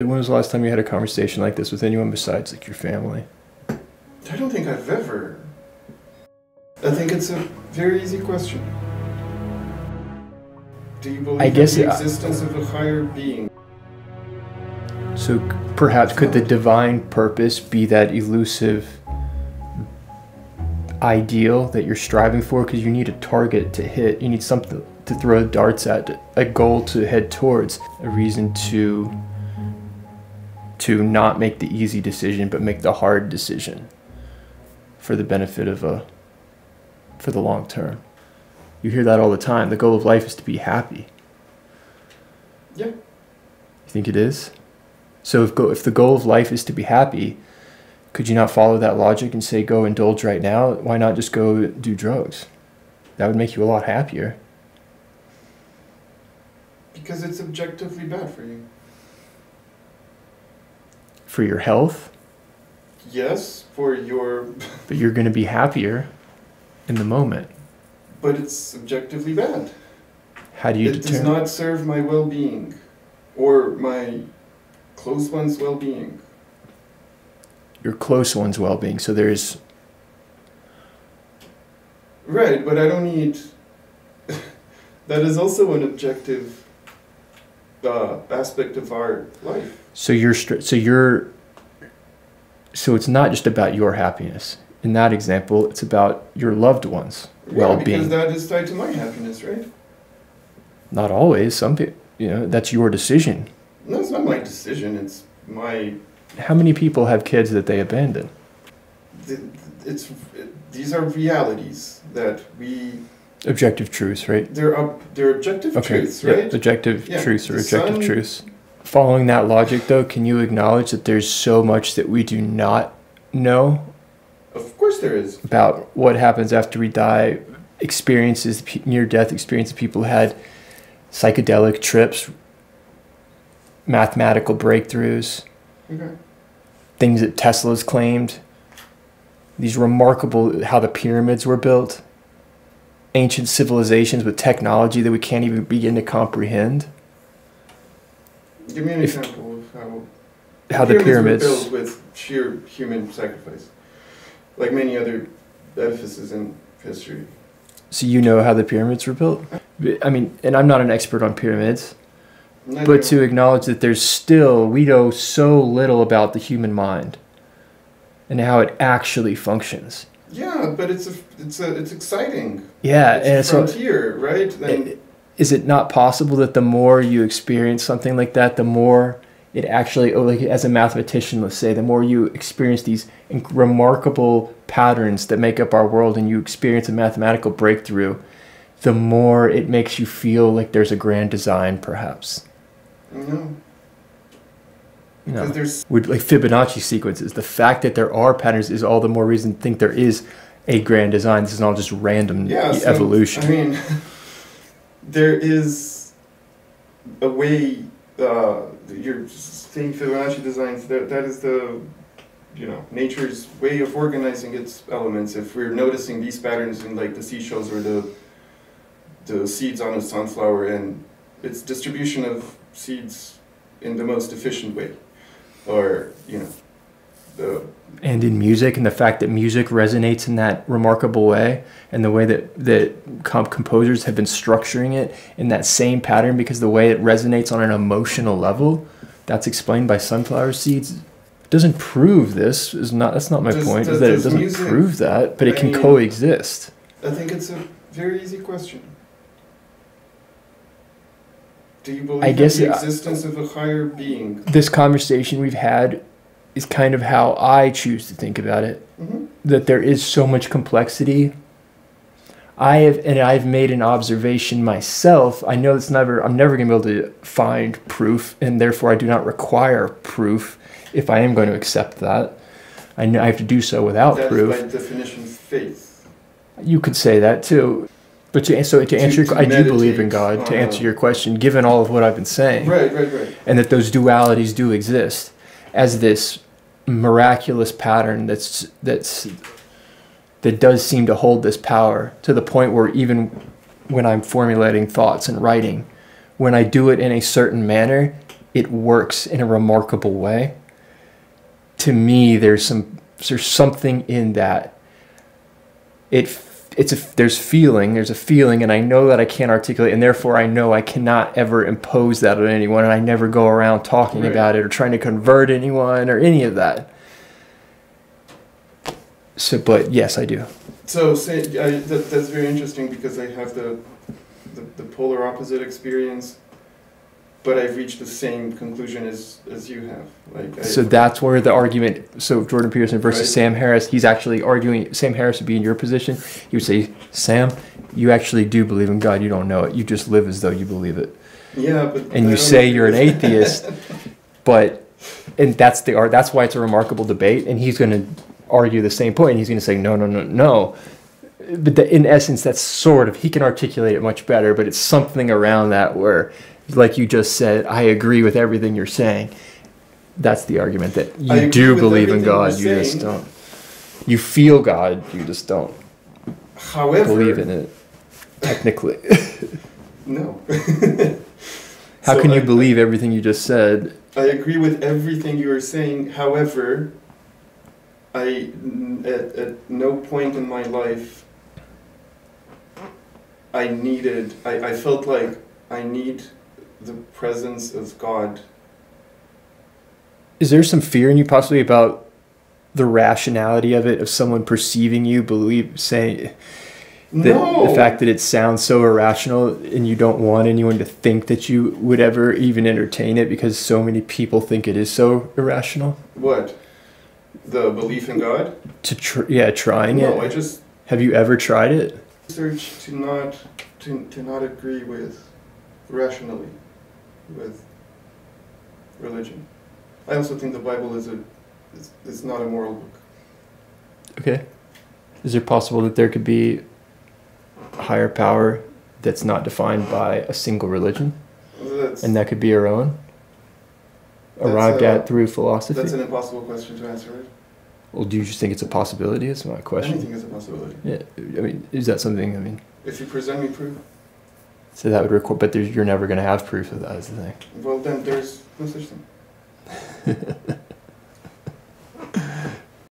When was the last time you had a conversation like this with anyone besides like your family? I don't think I've ever. I think it's a very easy question. Do you believe in the existence of a higher being? So perhaps could the divine purpose be that elusive ideal that you're striving for? Because you need a target to hit. You need something to throw darts at, a goal to head towards, a reason to not make the easy decision, but make the hard decision for the benefit of for the long term. You hear that all the time. The goal of life is to be happy. Yeah. You think it is? So if the goal of life is to be happy, could you not follow that logic and say, go indulge right now? Why not just go do drugs? That would make you a lot happier. Because it's objectively bad for you. For your health? Yes, for your... But you're going to be happier in the moment. But it's objectively bad. How do you determine? It does not serve my well-being or my close ones' well-being. Your close ones' well-being. So there's... Right, but I don't need... That is also an objective aspect of our life. So it's not just about your happiness. In that example, it's about your loved ones' well-being. Because that is tied to my happiness, right? Not always. Some people, that's your decision. No, it's not my decision. It's my... How many people have kids that they abandon? These are realities that we... Objective truths, right? They're objective truths, right? Yep. Objective truths or objective truths. Following that logic, though, can you acknowledge that there's so much that we do not know? Of course there is. About what happens after we die, experiences, near-death experiences people had, psychedelic trips, mathematical breakthroughs, things that Tesla's claimed, these remarkable, how the pyramids were built, ancient civilizations with technology that we can't even begin to comprehend. Give me an example of how the pyramids were built with sheer human sacrifice, like many other edifices in history. So you know how the pyramids were built? I mean, and I'm not an expert on pyramids, but to acknowledge that we know so little about the human mind and how it actually functions. Yeah, but it's exciting. Yeah, it's a frontier, right? Is it not possible that the more you experience something like that, the more it actually, like as a mathematician, let's say, the more you experience these remarkable patterns that make up our world and you experience a mathematical breakthrough, the more it makes you feel like there's a grand design, perhaps? No. Like Fibonacci sequences, the fact that there are patterns is all the more reason to think there is a grand design. This is not just random evolution. I mean, there is a way, you're saying Fibonacci designs, that is the, nature's way of organizing its elements. If we're noticing these patterns in like the seashells or the seeds on a sunflower and its distribution of seeds in the most efficient way. Or, and in music, and the fact that music resonates in that remarkable way, and the way that composers have been structuring it in that same pattern, because the way it resonates on an emotional level, that's explained by sunflower seeds. It doesn't prove this. That's not my point. Is that it doesn't prove that, but it can coexist. I think it's a very easy question. Do you believe in the existence of a higher being? This conversation we've had is kind of how I choose to think about it. That there is so much complexity. I've made an observation myself. I know I'm never going to be able to find proof, and therefore I do not require proof if I am going to accept that. I know I have to do so without proof. That's by definition faith. You could say that too. But to answer I do believe in God, to answer your question, given all of what I've been saying. Right. And that those dualities do exist as this miraculous pattern that does seem to hold this power to the point where even when I'm formulating thoughts and writing, when I do it in a certain manner, it works in a remarkable way. To me, there's something in that. There's a feeling, and I know that I can't articulate, and therefore I know I cannot ever impose that on anyone, and I never go around talking about it or trying to convert anyone or any of that. So, but yes, I do. So that's very interesting, because I have the polar opposite experience, but I've reached the same conclusion as you have. So that's where the argument. So Jordan Peterson versus Sam Harris. He's actually arguing. Sam Harris would be in your position. He would say, Sam, you actually do believe in God. You don't know it. You just live as though you believe it. Yeah, but and you say you're an atheist, and that's why it's a remarkable debate. And he's going to argue the same point. And he's going to say no. But in essence, that's sort of, he can articulate it much better. But it's something around that where, like you just said, I agree with everything you're saying. That's the argument, that you do believe in God, you just don't. You feel God, you just don't. However, believe in it, technically. No. How can you believe everything you just said? I agree with everything you are saying. However, at no point in my life I felt like I need the presence of God. Is there some fear in you possibly about the rationality of it, of someone perceiving you, saying that the fact that it sounds so irrational, and you don't want anyone to think that you would ever even entertain it because so many people think it is so irrational? What? The belief in God? Trying it. No, Have you ever tried it? Research to not agree with rationally with religion. I also think the Bible is not a moral book. Okay. Is it possible that there could be a higher power that's not defined by a single religion? And that could be our own? Arrived at through philosophy? That's an impossible question to answer, right? Well, do you just think it's a possibility? That's my question. Anything is a possibility. Yeah, I mean, is that something, If you present me proof. So that would require, but you're never going to have proof of that, is the thing. Well, then there's no such thing.